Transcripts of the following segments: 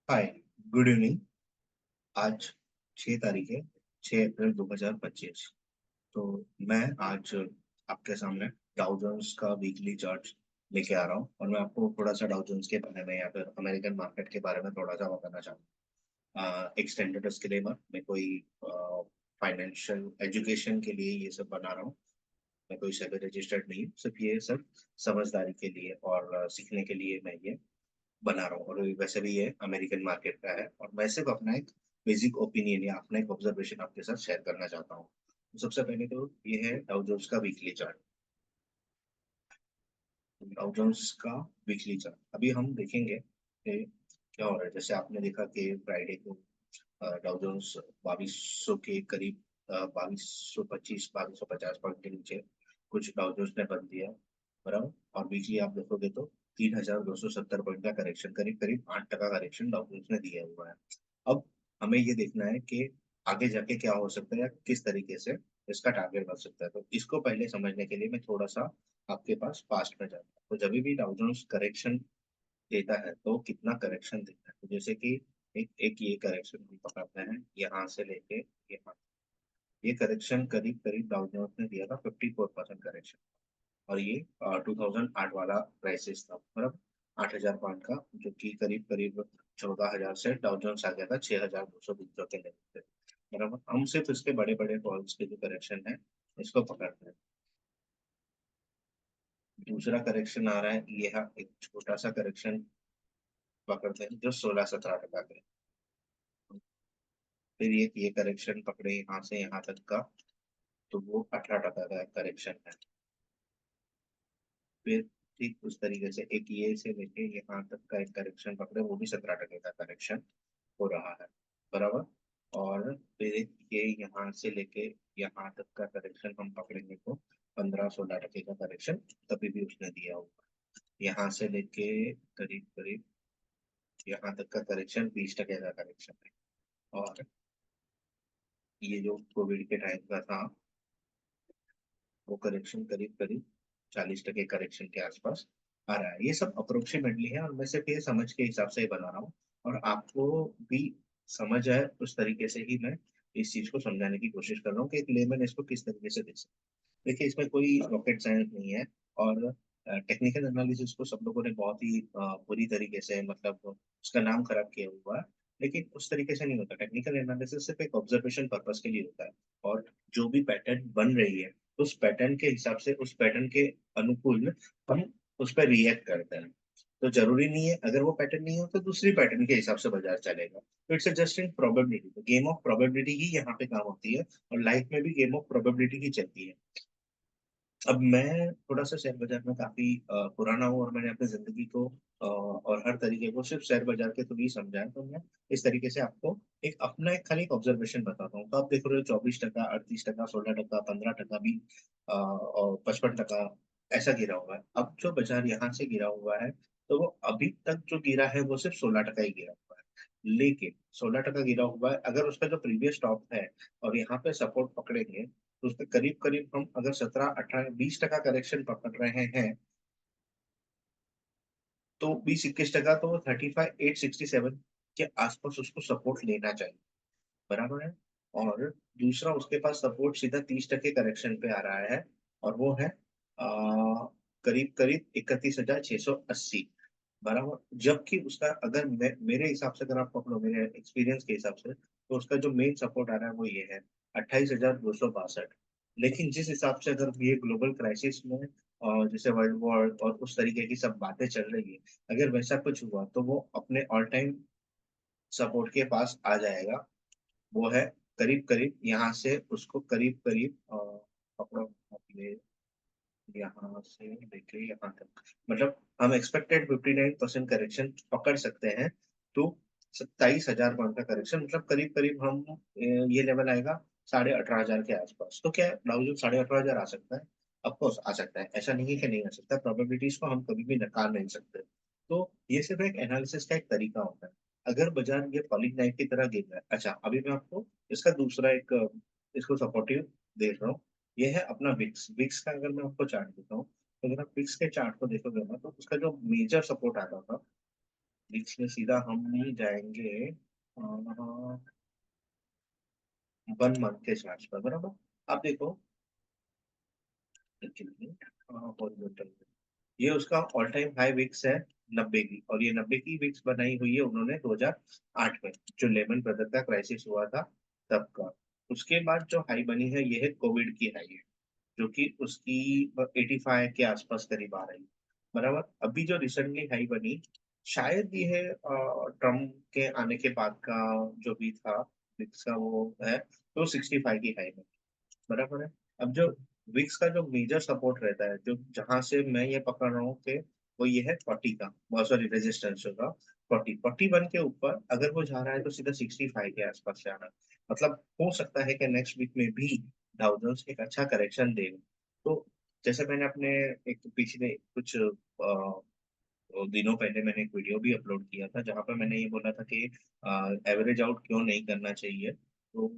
हाय, good evening. आज 6 तारीख है, 6 अप्रैल 2025। तो मैं आज आपके सामने डाउ जोन्स का वीकली चार्ट लेके आ रहा हूँ और मैं आपको थोड़ा सा डाउ जोन्स के बारे में या फिर अमेरिकन मार्केट के बारे में थोड़ा सा बताना चाहूँगा। एक्सटेंडेड डिस्क्लेमर, मैं कोई फाइनेंशियल एजुकेशन के लिए ये सब बना रहा हूँ। मैं कोई सेबी रजिस्टर्ड नहीं हूँ, सिर्फ ये सब समझदारी के लिए और सीखने के लिए मैं ये बना रहा हूँ। और वैसे भी ये अमेरिकन मार्केट का है और मैं सिर्फ अपना एक बेसिक ओपिनियन या अपना एक ऑब्जर्वेशन आपके साथ शेयर करना चाहता हूँ। तो सबसे पहले तो ये है डाउ जोन्स का वीकली चार्ट। डाउ जोन्स का वीकली चार्ट अभी हम देखेंगे कि क्या हो रहा है। जैसे आपने देखा कि फ्राइडे को डाउ जोन्स 2200 के करीब, 2225 2250 पॉइंट के नीचे कुछ डाउ जोन्स ने बंद दिया, बराबर। और वीकली आप देखोगे तो 3270 पॉइंट का करेक्शन, करीब करीब 8% करेक्शन डाउ जोन्स ने दिया हुआ है। अब हमें ये देखना है कि आगे जाके क्या हो सकता है या किस तरीके से इसका टारगेट बन सकता है। तो इसको पहले समझने के लिए मैं थोड़ा सा आपके पास पास्ट में जाता हूँ। तो जब भी डाउ जोन्स करेक्शन देता है तो कितना करेक्शन देता है, तो जैसे कि एक एक ये करेक्शन हम पकड़ते हैं यहाँ से लेके यहाँ। ये करेक्शन करीब करीब डाउ जोन्स ने दिया था 54% करेक्शन। और ये 2008 वाला क्राइसिस था, मतलब 8,000 पॉइंट का, जो कि करीब करीब 14,000 से डाउ जोन्स आ गया था 6,220 के लेवल पे, बराबर। हम सिर्फ इसके बड़े बड़े फॉल्स के जो करेक्शन है इसको पकड़ते हैं। दूसरा करेक्शन आ रहा है, यह एक छोटा सा करेक्शन पकड़ते हैं जो 16-17% का है। फिर ये करेक्शन पकड़े यहाँ से यहाँ तक का, तो वो 18% का करेक्शन है। फिर ठीक उस तरीके से एक ये से लेके यहाँ तक का एक करेक्शन पकड़े, वो भी 17% का करेक्शन हो रहा है, बराबर। और फिर एक ये यहाँ से लेके यहाँ तक का करेक्शन हम पकड़ेंगे तो 15-16% का करेक्शन तभी भी उसने दिया होगा। यहाँ से लेके करीब करीब यहाँ तक का करेक्शन 20% का करेक्शन है। और ये जो कोविड के टाइम का था वो करेक्शन करीब करीब 40% करेक्शन के आसपास आ रहा है। ये सब अप्रोक्सीमेटली है और मैं सिर्फ ये समझ के हिसाब से ही बना रहा हूँ और आपको भी समझ आए उस तरीके से ही मैं इस चीज को समझाने की कोशिश कर रहा हूँ कि एक लेमन इसको किस तरीके से देख सकते हैं। देखिए, इसमें कोई रॉकेट साइंस नहीं है और टेक्निकल एनालिसिस को सब लोगों ने बहुत ही बुरी तरीके से, मतलब उसका नाम खराब किया हुआ है। लेकिन उस तरीके से नहीं होता। टेक्निकल एनालिसिस सिर्फ एक ऑब्जर्वेशन पर्पस के लिए होता है और जो भी पैटर्न बन रही है उस पैटर्न के हिसाब से, उस पैटर्न के अनुकूल हम उस पर रिएक्ट करते हैं। तो जरूरी नहीं है अगर वो पैटर्न नहीं हो तो दूसरी पैटर्न के हिसाब से बाजार चलेगा। तो इट्स जस्ट इन प्रोबेबिलिटी, तो गेम ऑफ प्रोबेबिलिटी ही यहाँ पे काम होती है और लाइफ में भी गेम ऑफ प्रोबेबिलिटी ही चलती है। अब मैं थोड़ा सा शेयर बाजार में काफी पुराना हूँ और मैंने अपनी जिंदगी को और हर तरीके को सिर्फ शेयर बाजार के थ्रू ही समझा है। तो मैं इस तरीके से आपको एक अपना एक खाली एक ऑब्जर्वेशन बताता हूँ। तो आप देख रहे हो 24%, 38%, 16%, 15% भी और 55% ऐसा गिरा हुआ है। अब जो बाजार यहाँ से गिरा हुआ है तो वो अभी तक जो गिरा है वो सिर्फ 16% ही गिरा हुआ है। लेकिन 16% गिरा हुआ है, अगर उसका जो प्रीवियस टॉप है और यहाँ पे सपोर्ट पकड़ेंगे तो उसके करीब करीब हम अगर 17-18-20% करेक्शन पकड़ रहे हैं तो 20-21%, तो 35,867 के आसपास उसको सपोर्ट लेना चाहिए, बराबर है। और दूसरा उसके पास सपोर्ट सीधा 30% करेक्शन पे आ रहा है और वो है करीब करीब 31,680, बराबर। जबकि उसका अगर मेरे हिसाब से अगर आप पकड़ो, मेरे एक्सपीरियंस के हिसाब से, तो उसका जो मेन सपोर्ट आ रहा है वो ये है 28,262। लेकिन जिस हिसाब से अगर ये ग्लोबल क्राइसिस में और जैसे वर्ल्ड वॉर और उस तरीके की सब बातें चल रही है, अगर वैसा कुछ हुआ तो वो अपने ऑल टाइम सपोर्ट के पास आ जाएगा। वो है करीब करीब यहाँ से उसको करीब करीब पकड़ो अपने यहाँ से लेके यहाँ तक, मतलब हम एक्सपेक्टेड 59% करेक्शन पकड़ सकते हैं। तो 27,000 पॉइंट का करेक्शन, मतलब करीब करीब हम ये लेवल आएगा 18,500 के आसपास। तो क्या डाउ जोन्स 18,500 आ सकता है? ऑफकोर्स आ सकता है, ऐसा नहीं है कि नहीं आ सकता। प्रोबेबिलिटीज को हम कभी भी नकार नहीं सकते। तो ये सिर्फ एक एनालिसिस का एक तरीका होता है। अगर बाजार ये फॉलिंग नाइफ की तरह गिर रहा है, अच्छा अभी मैं आपको इसका दूसरा एक इसको सपोर्टिव देख रहा हूँ। ये है अपना विक्स। विक्स का अगर मैं आपको चार्ट देता हूँ तो अगर आप विक्स के चार्ट को देखोगे ना तो उसका जो मेजर सपोर्ट आता था वीक्स में सीधा हम जाएंगे 1 मंथ के चार्ज पर, बराबर। आप देखो, horizontal, ये उसका ऑल टाइम हाई विक्स है 90 की, और ये 90 की विक्स बनाई हुई है उन्होंने 2008 में, जो लेमन ब्रदर का क्राइसिस हुआ था तब का। उसके बाद जो हाई बनी है ये है कोविड की हाई है, जो कि उसकी 85 के आसपास करीब आ रही है, बराबर। अभी जो रिसेंटली हाई बनी, शायद ये है ट्रम्प के आने के बाद का जो भी था विक्स का वो है, तो 65 की हाई में, बराबर है। अब जो विक्स का जो मेजर सपोर्ट रहता है, जो जहां से मैं ये पकड़ रहा हूँ कि वो ये है 40 का, बहुत सॉरी रेजिस्टेंस होगा 40 41 के ऊपर, अगर वो जा रहा है तो सीधा 65 के आसपास से आना, मतलब हो सकता है कि नेक्स्ट वीक में भी डाउ जोन्स एक अच्छा करेक्शन देगा। तो जैसे मैंने अपने एक पिछले कुछ दिनों पहले मैंने एक वीडियो भी अपलोड किया था, जहां पर मैंने ये बोला था कि एवरेज आउट क्यों नहीं करना चाहिए। तो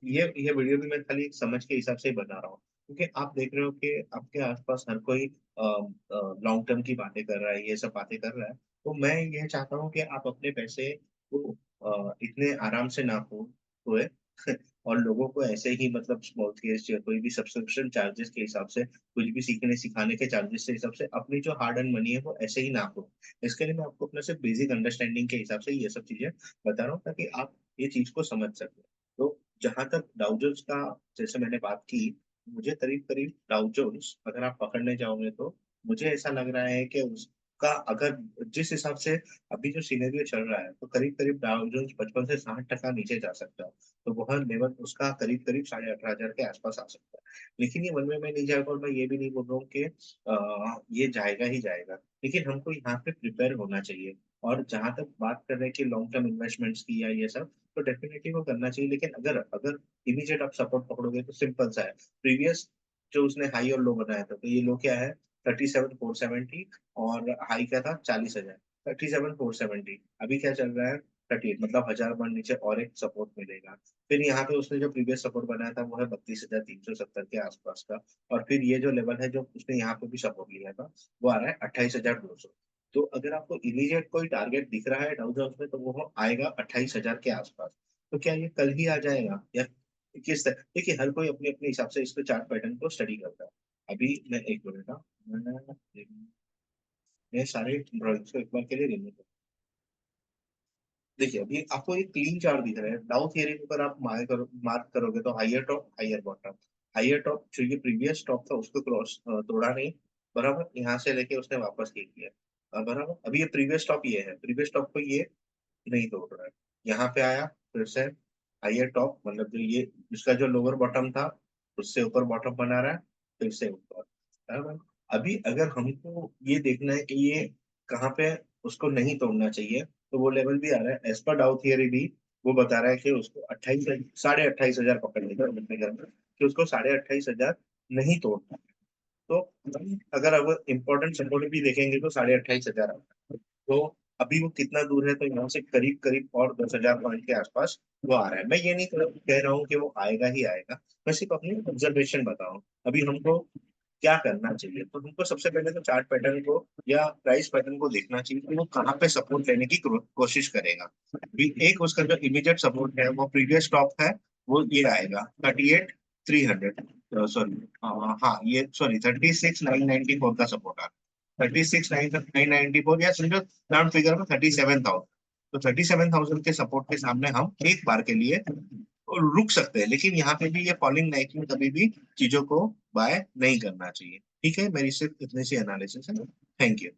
ये वीडियो भी मैं खाली एक समझ के हिसाब से ही बना रहा हूँ, क्योंकि आप देख रहे हो कि आपके आसपास हर कोई लॉन्ग टर्म की बातें कर रहा है, ये सब बातें कर रहा है। तो मैं ये चाहता हूँ कि आप अपने पैसे को इतने आराम से ना खो खोए और लोगों को ऐसे ही, मतलब स्मॉल केस या कोई भी सब्सक्रिप्शन चार्जेस के हिसाब से, कुछ भी सीखने सिखाने के चार्जेस के हिसाब से अपनी जो हार्ड अर्न मनी है वो ऐसे ही ना हो। इसके लिए मैं आपको अपने से बेसिक अंडरस्टैंडिंग के हिसाब से ये सब चीजें बता रहा हूँ, ताकि आप ये चीज को समझ सकें। तो जहां तक डाउ जोन्स का, जैसे मैंने बात की, मुझे करीब करीब डाउ जोन्स अगर आप पकड़ने जाओगे तो मुझे ऐसा लग रहा है कि उसका अगर जिस हिसाब से अभी जो सिनेरियो चल रहा है, तो करीब करीब डाउ जोन्स 55 से 60% नीचे जा सकता है। तो वह लेवल उसका करीब करीब 18,500 के आसपास आ सकता है। लेकिन ये वन वे में नहीं जाएगा, और मैं ये भी नहीं बोल रहा हूँ कि ये जाएगा ही जाएगा, लेकिन हमको यहाँ पे प्रिपेयर होना चाहिए। और जहां तक बात कर रहे हैं कि लॉन्ग टर्म इन्वेस्टमेंट्स की या ये सब, तो डेफिनेटली वो करना चाहिए। लेकिन अगर अगर इमीडिएट आप सपोर्ट पकड़ोगे तो सिंपल सा है, प्रीवियस जो उसने हाई और लो बनाया था, तो ये लो क्या है 37,470, और हाई क्या था 40,000, 37,470। अभी क्या चल रहा है 38, मतलब 1,000 पॉइंट नीचे और एक सपोर्ट मिलेगा। फिर यहाँ पे उसने जो प्रीवियस सपोर्ट बनाया था वो है 32,370 के आसपास का। और फिर ये जो लेवल है जो उसने यहाँ पे भी सपोर्ट लिया था, वो आ रहा है 28,200। तो अगर आपको इमीडिएट कोई टारगेट दिख रहा है डाउ जोन्स में, तो वो आएगा 28,000 के आसपास। तो क्या ये कल ही आ जाएगा, या किस तरह? देखिए, हर कोई अपने अपने हिसाब से इसको चार्ट पैटर्न को स्टडी करता है। अभी मैं एक मिनट ना, मैं सारे ड्रॉइंग्स को एक बार के लिए रिमूव। देखिए, अभी आपको एक क्लीन चार्ट दिख रहा है डाउ थियरी के ऊपर, आप मार्क करोगे तो higher top higher bottom. Higher top जो ये प्रीवियस टॉप था उसको क्रॉस तोड़ा नहीं, बराबर, यहाँ से लेके उसने वापस ये किया, बराबर। अभी ये प्रीवियस टॉप ये है, प्रीवियस टॉप को ये नहीं तोड़ रहा है, यहाँ पे आया फिर से हायर टॉप, मतलब जो ये इसका जो लोअर बॉटम था उससे ऊपर बॉटम बना रहा है, फिर से ऊपर, बराबर। अभी अगर हमको ये देखना है कि ये कहाँ पे उसको नहीं तोड़ना चाहिए, तो वो लेवल भी आ रहा है एज पर डाउ थियरी भी। वो बता रहा है कि उसको 28, 28,500 पकड़ लेगा अपने घर में, कि उसको 28,500 नहीं तोड़ना। तो अगर अब इम्पोर्टेंट सपोर्ट भी देखेंगे तो 28,500 तो अभी वो कितना दूर है, तो यहाँ से करीब करीब और 10,000 पॉइंट के आसपास वो आ रहा है। मैं ये नहीं कह रहा हूँ कि वो आएगा ही आएगा, मैं सिर्फ अपनी ऑब्जर्वेशन बता रहा हूँ। अभी हमको क्या करना चाहिए, तो हमको सबसे पहले तो चार्ट पैटर्न को या प्राइस पैटर्न को देखना चाहिए कि वो कहाँ पे सपोर्ट लेने की कोशिश करेगा। अभी एक उसका जो इमीडिएट सपोर्ट है वो प्रीवियस टॉप है, वो ये आएगा 38,300, सॉरी, हाँ ये सॉरी 36,994 का सपोर्ट आ, 36,994, या समझो राउंड फिगर में 37,000। तो 37,000 के सपोर्ट के सामने हम एक बार के लिए रुक सकते हैं, लेकिन यहाँ पे भी ये फॉलिंग नाइट में कभी भी चीजों को बाय नहीं करना चाहिए। ठीक है, मेरी सिर्फ इतनी सी एनालिसिस है। Thank you.